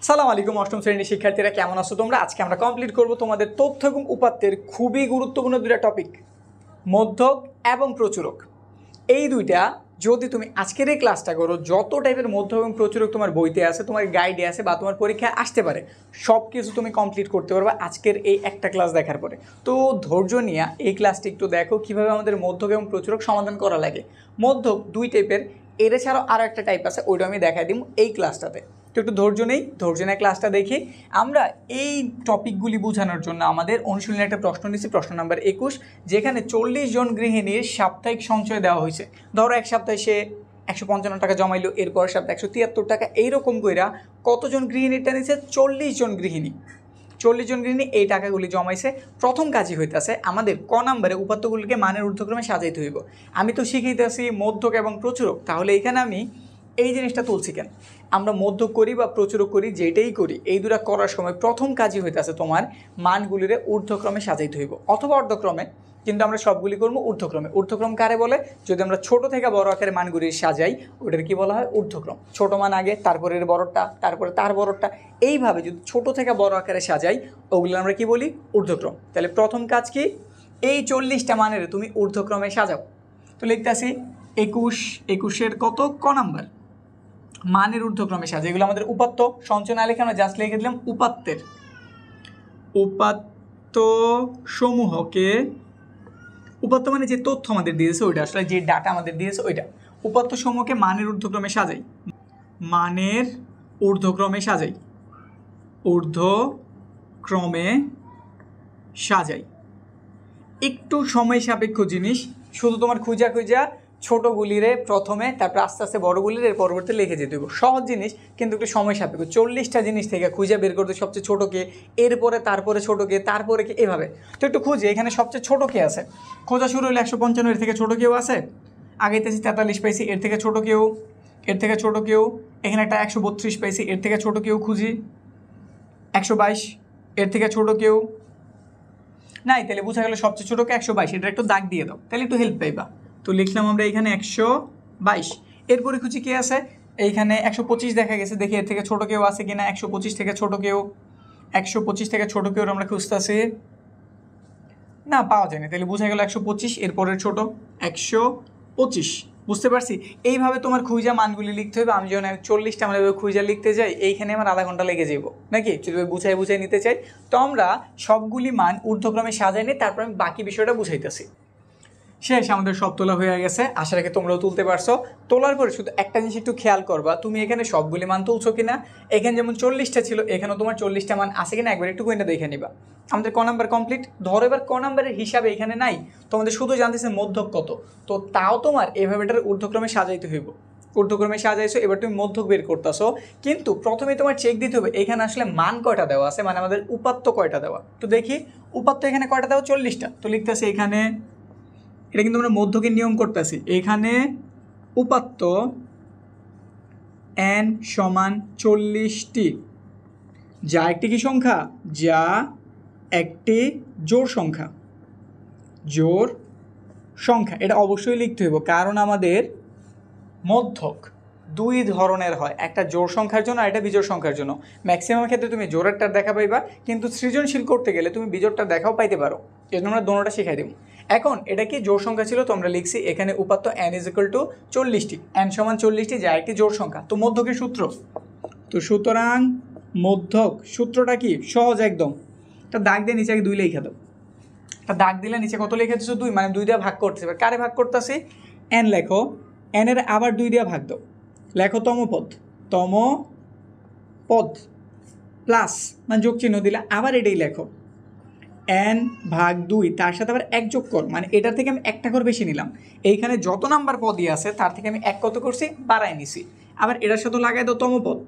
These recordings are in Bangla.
সালাম আলাইকুম অষ্টম শ্রেণীর শিক্ষার্থীরা, কেমন আছো তোমরা? আজকে আমরা কমপ্লিট করব তোমাদের তথ্য এবং উপাত্তের খুবই গুরুত্বপূর্ণ দুইটা টপিক, মধ্যক এবং প্রচুরক। এই দুইটা যদি তুমি আজকের এই ক্লাসটা করো, যত টাইপের মধ্যক এবং প্রচুরক তোমার বইতে আছে, তোমার গাইডে আছে বা তোমার পরীক্ষায় আসতে পারে, সব কিছু তুমি কমপ্লিট করতে পারবে আজকের এই একটা ক্লাস দেখার পরে। তো ধৈর্য নিয়ে এই ক্লাসটি একটু দেখো কীভাবে আমাদের মধ্যক এবং প্রচুরক সমাধান করা লাগে। মধ্যক দুই টাইপের, এর ছাড়াও আরও একটা টাইপ আছে, ওইটা আমি দেখাই দিব এই ক্লাসটাতে। তো একটু ধৈর্য নিয়ে ক্লাসটা দেখি। আমরা এই টপিকগুলি বোঝানোর জন্য আমাদের অনুশীলনের একটা প্রশ্ন নিচ্ছি, প্রশ্ন নাম্বার 21, যেখানে 40 জন গৃহিণীর সাপ্তাহিক সঞ্চয় দেওয়া হয়েছে। ধরো এক সপ্তাহে সে 155 টাকা জমাইলো, এরপর সপ্তাহে 173 টাকা, এইরকম কইরা কতজন গৃহিণীটা নিচ্ছে? 40 জন গৃহিণী এই টাকাগুলি জমাইছে। প্রথম কাজই হইতেছে আমাদের ক নাম্বারে উপাত্তগুলিকে মানের ঊর্ধ্বক্রমে সাজাইতে হইব। আমি তো শিখাইতেছি মধ্যক এবং প্রচুরক, তাহলে এখানে আমি এই জিনিসটা তুলছি কেন? আমরা মধ্যক করি বা প্রচুরক করি, যেটাই করি, এই দুটা করার সময় প্রথম কাজই হইতেছে তোমার মানগুলিরে ঊর্ধ্বক্রমে সাজাইতে হইব অথবা অর্ধক্রমে, কিন্তু আমরা সবগুলি করবো ঊর্ধ্বক্রমে। ঊর্ধ্বক্রম কারে বলে? যদি আমরা ছোট থেকে বড় আকারে মানগুলি সাজাই, ওটার কি বলা হয়? ঊর্ধ্বক্রম। ছোট মান আগে, তারপরে এর বড়টা, তারপরে তার বড়টা, এইভাবে যদি ছোট থেকে বড় আকারে সাজাই, ওগুলো আমরা কি বলি? ঊর্ধ্বক্রম। তাহলে প্রথম কাজ কি? এই 40টা মানের তুমি ঊর্ধ্বক্রমে সাজাও। তো লিখতে আসি 21 কত ক নাম্বার মানের ঊর্ধ্বক্রমে সাজা। এগুলো আমাদের উপাত্ত, সঞ্চয় না লিখে আমরা জাস্ট লিখে দিলাম উপাত্ত সমূহকে। উপাত্ত মানে যে তথ্য আমাদের দিয়েছে ওইটা, আসলে যে ডাটা আমাদের দিয়েছে ওইটা। উপাত্ত সমূহকে মানের ঊর্ধ্বক্রমে সাজাই। একটু সময় সাপেক্ষ জিনিস, শুধু তোমার খুঁজা ছোটোগুলিরে প্রথমে, তারপর আস্তে আস্তে বড়গুলির এর পরবর্তী লিখে যেতে হবে। সহজ জিনিস কিন্তু একটু সময় সাপেক্ষ। 40টা জিনিস থেকে খুঁজে বের করতে সবচেয়ে ছোটোকে, এরপরে তারপরে ছোটোকে, তারপরে কে, এভাবে। তো একটু খুঁজে, এখানে সবচেয়ে ছোটো কে আছে? খোঁজা শুরু হলে 155, এর থেকে ছোটো কেউ আছে? আগেতেছি 43 পাইছি, এর থেকে ছোটো কেউ, এখানে একটা 132 পাইছি, এর থেকে ছোটো কেউ খুঁজি। 122, এর থেকে ছোটো কেউ নাই, তাহলে বোঝা গেল সবচেয়ে ছোটোকে 122। এটা একটু দাগ দিয়ে দাও, তাহলে একটু হেল্প পাইবা। তো লিখলাম আমরা এখানে 122। এরপরে খুঁজি কে আছে? এইখানে 125 দেখা গেছে, দেখি এর থেকে ছোটো কেউ আছে কিনা। 125 থেকে ছোটো কেউ আমরা খুঁজতেছি, না পাওয়া যায়নি, তাহলে বোঝা গেল 125, এরপরের ছোট 125। বুঝতে পারছি? এইভাবে তোমার খুঁজা মানগুলি লিখতে হবে। আমি যখন 40টা মানে খুঁজা লিখতে যাই, এইখানে আমার আধা ঘন্টা লেগে যাবো নাকি, যদি বুঝাই নিতে চাই। তো আমরা সবগুলি মান ঊর্ধ্বক্রমে সাজাই নিই, তারপর আমি বাকি বিষয়টা বুঝাইতেছি। শেষ, আমাদের সব তোলা হয়ে গেছে। আশা রাখি তোমরাও তুলতে পারছো। তোলার পরে শুধু একটা জিনিস একটু খেয়াল করবা, তুমি এখানে সবগুলি মান তুলছো কিনা। এখানে যেমন 40টা ছিল, এখানেও তোমার 40টা মান আছে কিনা একবার একটু কইনা দেখে নিবা। আমাদের ক নাম্বার কমপ্লিট। ধরো এবার ক নাম্বারের হিসাবে এখানে নাই, তোমাদের শুধু জানতেছে মধ্যক কত, তো তাও তোমার এভাবে এটার ঊর্ধ্বক্রমে সাজাইতে হইব। ঊর্ধ্বক্রমে সাজাইছো, এবার তুমি মধ্যক বের করতেছো, কিন্তু প্রথমে তোমার চেক দিতে হবে এখানে আসলে মান কয়টা দেওয়া আছে, মানে আমাদের উপাত্ত কয়টা দেওয়া। তো দেখি উপাত্ত এখানে কয়টা দেওয়া? 40টা। তো লিখতেছে এখানে, এটা কিন্তু আমরা মধ্যকের নিয়ম করতেছি, এখানে উপাত্ত n সমান 40টি, যা একটি কি সংখ্যা? যা একটি জোড় সংখ্যা। এটা অবশ্যই লিখতে হইব, কারণ আমাদের মধ্যক দুই ধরনের হয়, একটা জোড় সংখ্যার জন্য আর একটা বিজোড় সংখ্যার জন্য। ম্যাক্সিমাম ক্ষেত্রে তুমি জোড়েরটার দেখা পাইবা, কিন্তু সৃজনশীল করতে গেলে তুমি বিজোড়টার দেখাও পাইতে পারো। এর জন্য আমরা দোনোটা শিখাই দেব। এখন এটা কি জোড় সংখ্যা ছিল, তো আমরা লিখছি এখানে উপাত্ত n = 40টি, n সমান 40টি, যা একটি জোড় সংখ্যা। তো মধ্যকের সূত্র, তো সুতরাং মধ্যক সূত্রটা কি? সহজ একদম। একটা দাগ দিয়ে নিচে 2 লিখে দাও। একটা দাগ দিলে নিচে কত লিখে দিচ্ছ? 2, মানে 2 দিয়ে ভাগ করতেছে। এবার কারে ভাগ করতেছি? n লেখো, n এর আবার 2 দিয়ে ভাগ দাও। লেখো তমপদ প্লাস, মানে যোগ চিহ্ন দিলে আবার এটাই লেখো n/2, তার সাথে আবার 1 যোগ কর, মানে এটার থেকে আমি একটা ঘর বেশি নিলাম। এইখানে যত নাম্বার পদই আছে তার থেকে আমি 1 কত করছি? বাড়াই নিছি। আবার এটার সাথে লাগাই দাও তমপদ,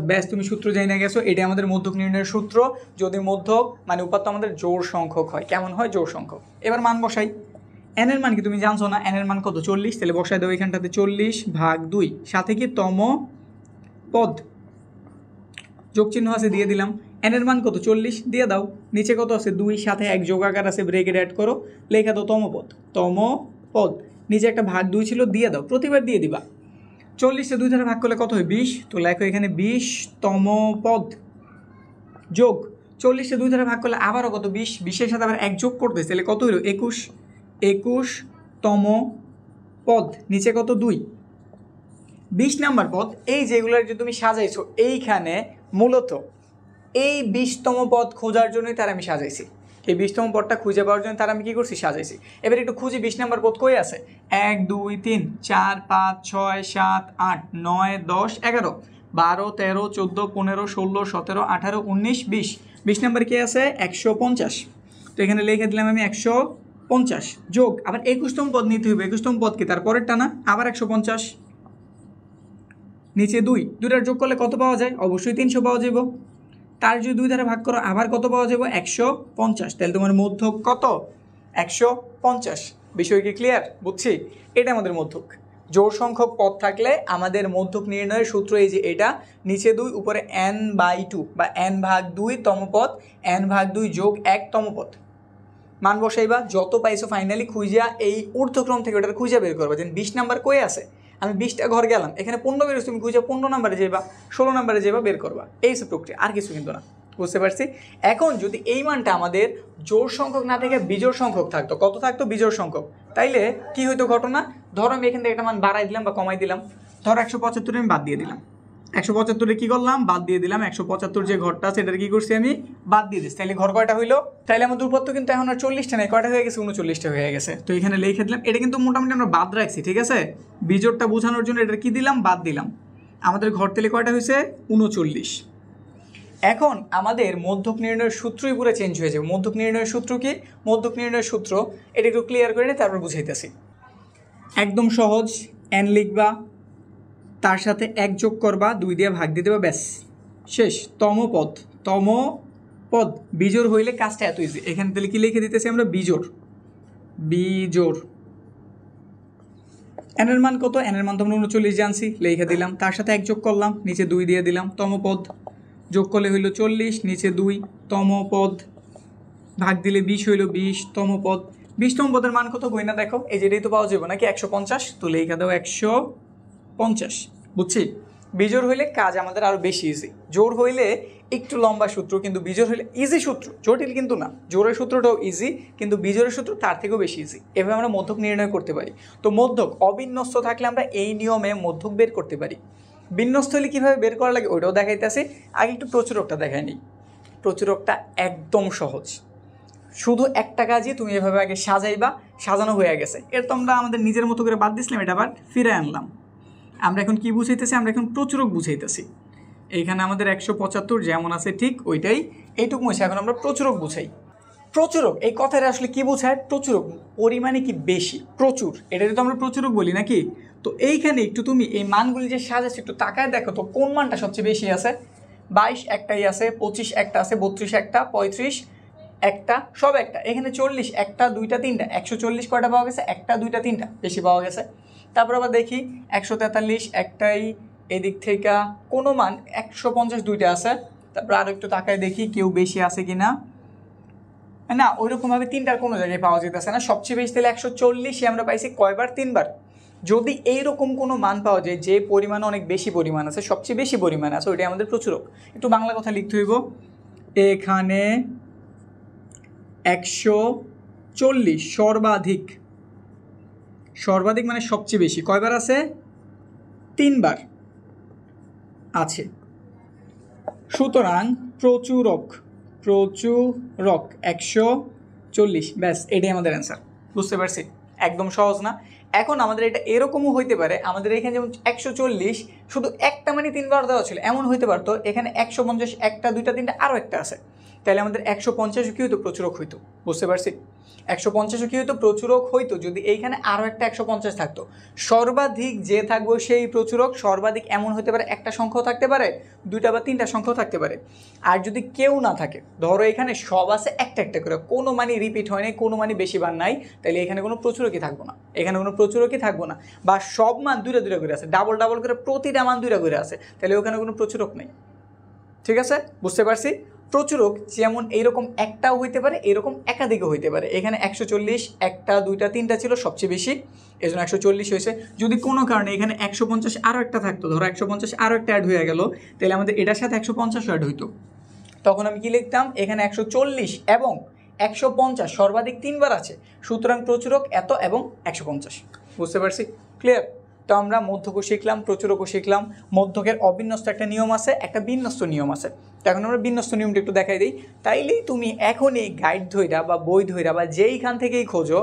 ব্যাস, তুমি সূত্র যাই না গেছো। এটা আমাদের মধ্যক নির্ণয়ের সূত্র, যদি মধ্যক মানে উপাত্ত আমাদের জোড় সংখ্যক হয়। কেমন হয়? জোড় সংখ্যক। এবার মান বসাই। n এর মান কি তুমি জানছো না? n এর মান কত? 40। তাহলে বসাই দাও এখানটাতে 40/2, সাথে কি তমপদ, যোগ চিহ্ন আছে দিয়ে দিলাম। n এর মান কত? 40 দিয়ে দাও। নিচে কত আছে? 2, সাথে 1 যোগাকার আছে, ব্রেকেট অ্যাড করো, লেখা দাও তমপদ। নিচে একটা ভাগ 2 ছিল, দিয়ে দাও, প্রতিবার দিয়ে দিবা। 40 2 দ্বারা ভাগ করলে কত হয় 20, তো লেখো এখানে 20তম পদ যোগ 40 2 দ্বারা ভাগ করলে আবারও কত 20, 20-এর সাথে আবার 1 যোগ করতেছে, তাহলে কত হলো 21, 21তম পদ, নিচে কত 2, 20 নাম্বার পদ। এই যেগুলোর যে তুমি সাজাইছো এইখানে মূলত এই 20তম পদ খোঁজার জন্যই তার আমি সাজাইছি, এই 20তম পদটা খুঁজে পাওয়ার জন্য তার আমি কী করছি সাজাইছি। এবার একটু খুঁজি 20 নাম্বার পদ কই আছে, 1 2 3 4 5 6 7 8 9 10 11 12 13 14 15 16 17 18 19 20, 20 নাম্বার কি আছে 150, তো এখানে লিখে দিলাম আমি 150 যোগ আবার 21তম পদ নিতে হবে, 21তম পদ কি তার পরেরটা না, আবার 150, নিচে 2, দুটার যোগ করলে কত পাওয়া যায়, অবশ্যই 300 পাওয়া যাব, তার যদি 2 দ্বারা ভাগ করো আবার কত পাওয়া যাব 150, তাহলে তোমার মধ্যক কত 150। বিষয় কি ক্লিয়ার, বুঝছি? এটা আমাদের মধ্যক। জোড় সংখ্যক পদ থাকলে আমাদের মধ্যক নির্ণয়ের সূত্র এই যে এটা, নিচে 2 উপরে n/2 বা n/2তম পদ, n/2 যোগ 1তম পদ, মান বসাইবা, যত পাইছো ফাইনালি খুঁজা এই ঊর্ধ্বক্রম থেকে ওটা খুঁজা বের করবা। যেন 20 নাম্বার কই আছে, আমি 20টা ঘর গেলাম, এখানে 15 বেরোচ্ছে, তুমি খুঁজে 15 নাম্বারে যাইবা, 16 নাম্বারে যাইবা, বের করবা, এই সব প্রক্রিয়া, আর কিছু কিন্তু না, বুঝতে পারছি? এখন যদি এই মানটা আমাদের জোড় সংখ্যক না থেকে বিজোড় সংখ্যক থাকতো, কত থাকতো বিজোড় সংখ্যক, তাইলে কি হইতো ঘটনা, ধরো আমি এখান থেকে একটা মান বাড়াই দিলাম বা কমাই দিলাম, ধরো 175 আমি বাদ দিয়ে দিলাম, 175-এ কী করলাম বাদ দিয়ে দিলাম, 175 যে ঘরটা আছে এটার কী করছি আমি বাদ দিয়ে দিচ্ছি, তাহলে ঘর কয়টা হইলো, তাহলে আমার দূরত্ব কিন্তু এখন আর 40টা নেই, কয়টা হয়ে গেছে 39টা হয়ে গেছে। তো এখানে লিখে দিলাম, এটা কিন্তু মোটামুটি আমরা বাদ রাখছি, ঠিক আছে, বিজোড়টা বোঝানোর জন্য এটা কি দিলাম বাদ দিলাম, আমাদের ঘর তেলে কয়টা হয়েছে 39। এখন আমাদের মধ্যক নির্ণয়ের সূত্রই পুরো চেঞ্জ হয়ে যাবে। মধ্যক নির্ণয়ের সূত্র কি, মধ্যক নির্ণয়ের সূত্র এটা একটু ক্লিয়ার করে নিয়ে তারপর বুঝাইতেছি। একদম সহজ, n লিখবা, তার সাথে 1 যোগ করবা, 2 দিয়ে ভাগ দিয়ে দেবা, ব্যাস শেষ। তম পদ বিজোড় হইলে কাজটা এত ইজি। এখানে তাহলে কি লিখে দিতেছি আমরা বিজোড়, এনের মান কত, এনের মান তো আমরা 39 জানছি, লিখে দিলাম, তার সাথে 1 যোগ করলাম, নিচে 2 দিয়ে দিলাম, তম পদ যোগ করলে হইল 40, নিচে 2 তম পদ, ভাগ দিলে 20 হইল 20তম পদ। 20তম পদের মান কত গই না দেখো, এই যেটাই তো পাওয়া যাবে নাকি 150, তো লেখা দাও 150, বুঝছি? বিজোড় হইলে কাজ আমাদের আরও বেশি ইজি, জোড় হইলে একটু লম্বা সূত্র, কিন্তু বিজোড় হইলে ইজি সূত্র, জটিল কিন্তু না, জোড়ের সূত্রটাও ইজি কিন্তু বিজোড়ের সূত্র তার থেকেও বেশি ইজি। এভাবে আমরা মধ্যক নির্ণয় করতে পারি। তো মধ্যক অবিন্যস্ত থাকলে আমরা এই নিয়মে মধ্যক বের করতে পারি। বিন্যস্ত হলে কীভাবে বের করা লাগে ওইটাও দেখাইতেছি, আগে একটু প্রচুরকটা দেখাই নিই। প্রচুরকটা একদম সহজ, শুধু একটা কাজই তুমি এভাবে আগে সাজাইবা, সাজানো হয়ে গেছে, এর তো আমরা আমাদের নিজের মতো করে বাদ দিছিলাম, এটা আবার ফিরে আনলাম। আমরা এখন কি বুঝাইতেছি, আমরা এখন প্রচুরক বুঝাইতেছি। এইখানে আমাদের 175 যেমন আছে ঠিক ওইটাই, এইটুকু মুছে এখন আমরা প্রচুরক বুঝাই। প্রচুরক এই কথাটা আসলে কি বোঝায়, প্রচুরক পরিমাণে কি বেশি, প্রচুর, এটাতে তো আমরা প্রচুরক বলি নাকি। তো এইখানে একটু তুমি এই মানগুলি যে সাজাচ্ছি একটু তাকায় দেখো তো কোন মানটা সবচেয়ে বেশি আছে। 22 একটাই আছে, 25 একটা আছে, 32 একটা, 35 একটা, সব একটা। এখানে 40 একটা, দুইটা, তিনটা, 140 কয়টা পাওয়া গেছে, একটা, দুইটা, তিনটা, বেশি পাওয়া গেছে। তারপর আবার দেখি 143 একটাই, এদিক থেকে কোনো মান 150 দুইটা আছে। তারপর আরও একটু তাকায় দেখি কেউ বেশি আছে কি না, না ওইরকমভাবে তিনটার কোনো জায়গায় পাওয়া যেতেছে না। সবচেয়ে বেশি তাহলে 140 আমরা পাইছি কয়বার, 3বার। যদি এইরকম কোনো মান পাওয়া যায় যে পরিমাণ অনেক বেশি পরিমাণ আছে, সবচেয়ে বেশি পরিমাণ আছে, ওইটাই আমাদের প্রচুরক। একটু বাংলা কথা লিখতে হইব, এখানে 140 সর্বাধিক, সর্বাধিক মানে সবচেয়ে বেশি কয়বার আছে, 3বার আছে। সুতরাং প্রচুরক 140, ব্যাস এটাই আমাদের অ্যান্সার। বুঝতে পারছি, একদম সহজ না। এখন আমাদের এটা এরকমও হইতে পারে, আমাদের এখানে যেমন 140 শুধু একটা মানে 3বার দেওয়া ছিল, এমন হইতে পারতো এখানে 150 একটা, দুইটা, তিনটা, আরও একটা আছে, তাহলে আমাদের 150 কি হইতো, প্রচুরক হইতো। বুঝতে পারছি, 150 কি হইতো, প্রচুরক হইতো যদি এইখানে আরও একটা 150 থাকতো। সর্বাধিক যে থাকবো সেই প্রচুরক, সর্বাধিক এমন হতে পারে একটা সংখ্যাও থাকতে পারে, দুইটা বা তিনটা সংখ্যাও থাকতে পারে। আর যদি কেউ না থাকে, ধরো এখানে সব আছে একটা একটা করে, কোনো মানে রিপিট হয় নাই, কোনো মানে বেশিবার নাই, তাহলে এখানে কোনো প্রচুরকই থাকবো না, এখানে কোনো প্রচুরকই থাকবো না। বা সব মান দুইটা দুইটা করে আছে, ডাবল করে প্রতিটা মান দুইটা করে আছে, তাহলে ওখানে কোনো প্রচুরক নেই। ঠিক আছে, বুঝতে পারছি। প্রচুরক যেমন এইরকম একটাও হইতে পারে, এরকম একাধিকও হইতে পারে। এখানে 140 একটা দুইটা তিনটা ছিল সবচেয়ে বেশি, এই জন্য 140 হয়েছে। যদি কোনো কারণে এখানে 150 আরও একটা থাকতো, ধরো 150 আরও একটা অ্যাড হয়ে গেল, তাহলে আমাদের এটার সাথে 150 অ্যাড হইতো। তখন আমি কি লিখতাম, এখানে 140 এবং 150 সর্বাধিক 3বার আছে, সুতরাং প্রচুরক এত এবং 150। বুঝতে পারছি? ক্লিয়ার? তো আমরা মধ্যকও শিখলাম, প্রচুরকও শিখলাম। মধ্যকের অবিন্যস্ত একটা নিয়ম আছে, একটা বিন্যস্ত নিয়ম আছে। তো এখন আমরা বিন্যস্ত নিয়মটা একটু দেখাই দিই। তাইলেই তুমি এখনই গাইড ধইরা বা বই ধইরা বা যেইখান থেকেই খোঁজো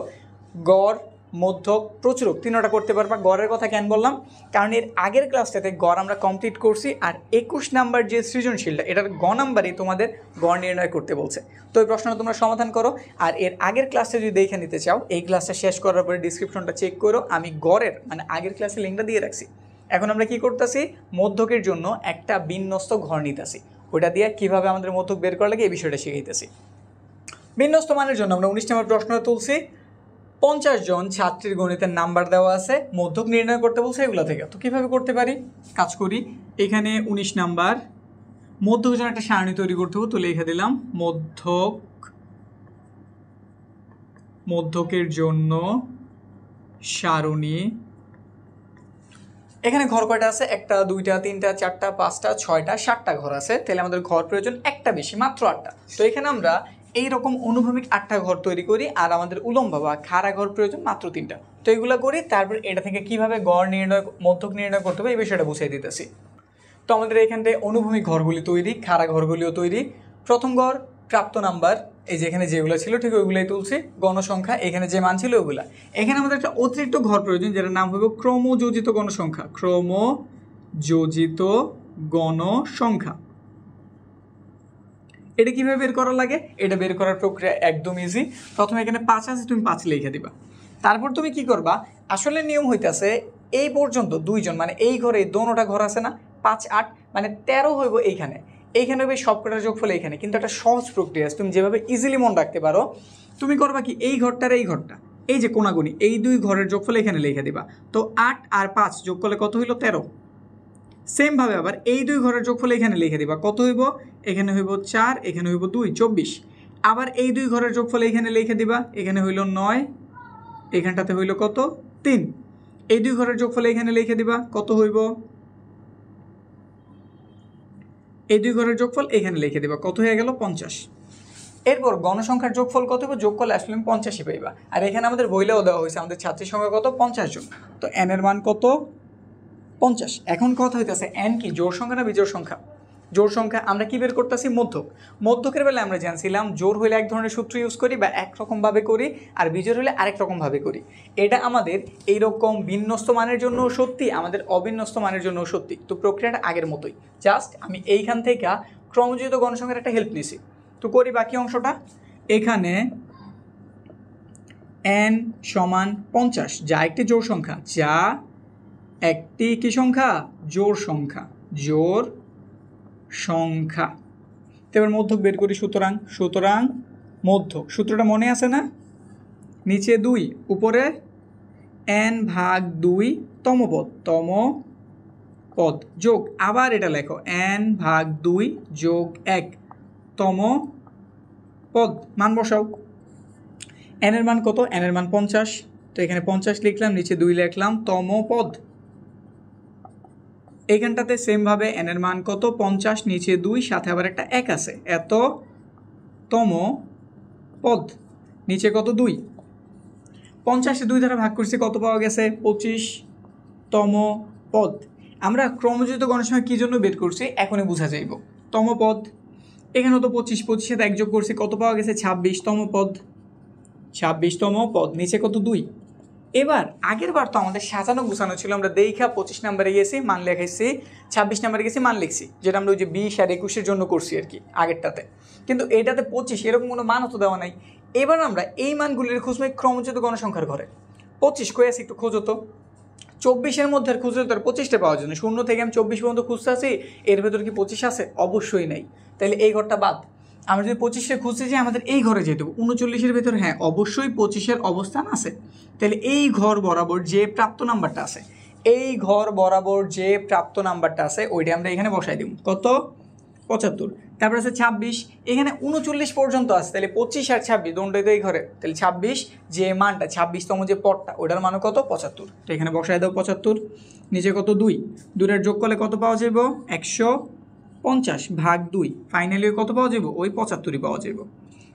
গড়, মধ্যক, প্রচুরক তিনটা করতে পারবা। গড়ের কথা কেন বললাম, কারণ এর আগের ক্লাসটাতে গড় আমরা কমপ্লিট করছি, আর 21 নাম্বার যে সৃজনশীলটা, এটার গ নাম্বারই তোমাদের গড় নির্ণয় করতে বলছে। তো এই প্রশ্নটা তোমরা সমাধান করো। আর এর আগের ক্লাসটা যদি দেখে নিতে চাও, এই ক্লাসটা শেষ করার পরে ডিসক্রিপশনটা চেক করো, আমি গড়ের মানে আগের ক্লাসের লিঙ্কটা দিয়ে রাখছি। এখন আমরা কি করতেছি, মধ্যকের জন্য একটা বিন্যস্ত ঘর নিতেছি, ওটা দিয়ে কীভাবে আমাদের মধ্যক বের করা লাগে এই বিষয়টা শিখাইতেছি। বিন্যস্ত মানের জন্য আমরা 19 নম্বর প্রশ্নটা তুলছি। 50 জন ছাত্রীর গণিতের নাম্বার দেওয়া আছে, মধ্যক নির্ণয় করতে বলছে এগুলো থেকে। তো কীভাবে করতে পারি, কাজ করি। এখানে 19 নাম্বার মধ্যকের জন্য একটা সারণী তৈরি করতে হবে, তো লিখে দিলাম মধ্যকের জন্য সারণী। এখানে ঘর কয়টা আছে, একটা দুইটা তিনটা চারটা পাঁচটা ছয়টা 7টা ঘর আছে, তাহলে আমাদের ঘর প্রয়োজন একটা বেশি, মাত্র 8টা। তো এখানে আমরা এইরকম অনুভূমিক 8টা ঘর তৈরি করি, আর আমাদের উলম্ব বা খাড়া ঘর প্রয়োজন মাত্র 3টা। তো এগুলো করি, তারপর এটা থেকে কিভাবে গড় নির্ণয়, মধ্যক নির্ণয় করতে হবে এই বিষয়টা বুঝিয়ে দিতেছি। তো আমাদের এখান থেকে অনুভূমিক ঘরগুলি তৈরি, খাড়া ঘরগুলিও তৈরি। প্রথম ঘর প্রাপ্ত নাম্বার, এই যে এখানে যেগুলো ছিল ঠিক ওইগুলাই তুলছি। গণসংখ্যা, এখানে যে মান ছিল ওগুলা। এখানে আমাদের একটা অতিরিক্ত ঘর প্রয়োজন, যেটার নাম হবে ক্রমযোজিত গণসংখ্যা। ক্রমযোজিত গণসংখ্যা এটা কিভাবে বের করা লাগে, এটা বের করার প্রক্রিয়া একদম ইজি। প্রথমে এখানে 5 আছে, তুমি 5 লিখে দিবা। তারপর তুমি কি করবা, আসলে নিয়ম হইতেছে এই পর্যন্ত 2 জন, মানে এই ঘরে দোনোটা ঘর আছে না, 5 8 মানে 13 হইব এইখানে, এইখানে হবে সবকটার যোগফল এইখানে। কিন্তু একটা সহজ প্রক্রিয়া আছে, তুমি যেভাবে ইজিলি মনে রাখতে পারো। তুমি করবা কি, এই ঘরটার এই ঘরটা, এই যে কোনাগুনি, এই 2 ঘরের যোগফল এখানে লিখে দিবা। তো 8 আর 5 যোগ করলে কত হইল, 13। সেমভাবে আবার এই 2 ঘরের যোগফল এখানে লিখে দিবা, কত হইব, এখানে হইব 4, এখানে হইব 2, 24। আবার এই 2 ঘরের যোগফল এখানে লিখে দিবা, এখানে হইল 9, এখানটাতে হইল কত, 3। এই 2 ঘরের যোগফল এখানে লিখে দিবা, কত হইব, এই 2 ঘরের যোগফল এখানে লিখে দিবা, কত হয়ে গেল, 50। এরপর গণসংখ্যার যোগফল কত হবে, যোগ করলে আসলে 85 পাইবা। আর এখানে আমাদের বইলেও দেওয়া হয়েছে আমাদের ছাত্রীর সংখ্যা কত, 50 জন। তো n এর মান কত, 50। এখন কথা হইতেছে n কি জোড় সংখ্যা না বিজোড় সংখ্যা? জোড় সংখ্যা। আমরা কি বের করতেছি, মধ্যক। মধ্যকের বেলায় আমরা জানছিলাম জোড় হইলে এক ধরনের সূত্র ইউজ করি বা একরকমভাবে করি, আর বিজোড় হলে আরেক রকমভাবে করি। এটা আমাদের এইরকম বিন্যস্ত মানের জন্য সত্যি, আমাদের অবিন্যস্ত মানের জন্য সত্যি। তো প্রক্রিয়াটা আগের মতোই, জাস্ট আমি এইখান থেকে ক্রমযোজিত গণসংখ্যার একটা হেল্প নিছি। তো করি বাকি অংশটা। এখানে n সমান 50, যা একটি জোড় সংখ্যা, যা একটি কি সংখ্যা, জোড় সংখ্যা, জোড় সংখ্যা। এবার মধ্যক বের করি। সুতরাং মধ্যক সূত্রটা মনে আছে না, নিচে 2 উপরে n/2 তম পদ যোগ, আবার এটা লেখো n/2 যোগ 1 তম পদ, মান বসাও। n এর মান কত, n এর মান 50, তো এখানে 50 লিখলাম, নিচে 2 লিখলাম, তম পদ। এইখানটাতে সেমভাবে n এর মান কত, 50, নিচে 2, সাথে আবার একটা 1 আছে, এত তম পদ, নিচে কত, 2। 50 2 দ্বারা ভাগ করছি, কত পাওয়া গেছে, 25 তম পদ। আমরা ক্রমযোজিত গণসংখ্যা কী জন্য বের করছি এখনই বোঝা যাইব। তম পদ, এখানেও তো 25, 25 সাথে 1 যোগ করছি, কত পাওয়া গেছে, 26 তম পদ, 26 তম পদ, নিচে কত, 2। এবার আগের বার তো আমাদের সাজানো গুছানো ছিল, আমরা দেখা 25 নাম্বারে গেছি মান লেখাইছি, 26 নাম্বারে গেছি মান লিখছি, যেটা আমরা ওই যে 20 আর 21-এর জন্য করছি আর কি আগেরটাতে। কিন্তু এটাতে 25 এরকম কোনো মানও তো দেওয়া নাই। এবার আমরা এই মানগুলির খুঁজবো ক্রমযোজিত গণসংখ্যার ঘরে। 25 কয়ে আছে, একটু খোঁজো তো। 24-এর মধ্যে আর খুঁজলে তো আর 25টা পাওয়ার জন্য 0 থেকে আমি 24 পর্যন্ত খুঁজতে আছি, এর ভেতর কি 25 আছে, অবশ্যই নেই। তাহলে এই ঘরটা বাদ। আমরা যদি 25-এ খুঁজতে যাই, আমাদের এই ঘরে যেতে হবে 39-এর ভেতরে, হ্যাঁ অবশ্যই 25-এর অবস্থান আছে। তাহলে এই ঘর বরাবর যে প্রাপ্ত নাম্বারটা আছে, এই ঘর বরাবর যে প্রাপ্ত নাম্বারটা আছে ওইটা আমরা এখানে বসাই দিব, কত, 75। তারপর আছে 26, এখানে 39 পর্যন্ত আছে, তাহলে 25 আর 26 দুটোই তো এই ঘরে, তাহলে 26 যে মানটা 26তম যে পদটা ওটার মান কত 75, তো এখানে বসায় দাও 75, নিচে কত 2, দুটার যোগ করলে কত পাওয়া যাবে 150 ভাগ 2, ফাইনালি কত পাওয়া যাবে ওই 75ই পাওয়া যাবে।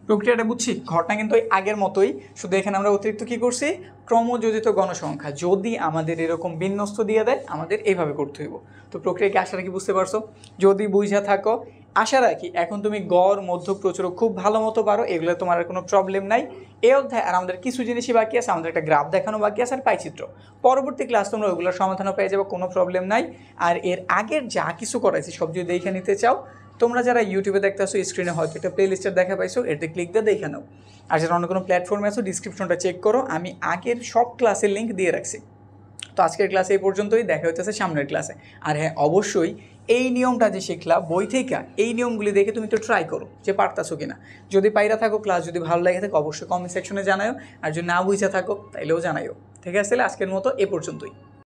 প্রক্রিয়াটা বুঝছি, ঘরটা কিন্তু ওই আগের মতোই, শুধু এখানে আমরা অতিরিক্ত কী করছি ক্রমযোজিত গণসংখ্যা যদি আমাদের এরকম বিন্যস্ত দিয়ে দেয় আমাদের এইভাবে করতে হইব। তো প্রক্রিয়াকে আশা কি বুঝতে পারছো? যদি বুঝা থাকো আশা রাখি এখন তুমি গড় মধ্যক প্রচুরক খুব ভালো মতো পারো, এগুলো তোমার আর কোনো প্রবলেম নাই। এই অধ্যায় আর আমাদের কিছু জিনিসই বাকি আছে, আমাদের একটা গ্রাফ দেখানো বাকি আছে আর পাইচিত্র, পরবর্তী ক্লাস তোমরা ওইগুলোর সমাধানও পেয়ে যাবে, কোনো প্রবলেম নাই। আর এর আগের যা কিছু করাইছি সব যদি দেখে নিতে চাও, তোমরা যারা ইউটিউবে দেখতে আসো স্ক্রিনে হয়তো একটা প্লে লিস্টের দেখা পাইছো, এতে ক্লিক দিয়ে দেখে নাও। আর যারা অন্য কোনো প্ল্যাটফর্মে আছো ডিসক্রিপশনটা চেক করো, আমি আগের সব ক্লাসের লিঙ্ক দিয়ে রাখছি। তো আজকের ক্লাসে এই পর্যন্তই, দেখা হইতেছে সামনের ক্লাসে। আর হ্যাঁ অবশ্যই এই নিয়মটা যে শিখলা বই থেকে, এই নিয়মগুলি দেখে তুমি একটু ট্রাই করো যে পারতাছো কিনা। যদি পাইরা থাকো, ক্লাস যদি ভালো লাগে থাকে অবশ্যই কমেন্ট সেকশনে জানাও, আর যদি না বুঝে থাকো তাইলেও জানাইও। ঠিক আছে, আজকের মতো এ পর্যন্তই।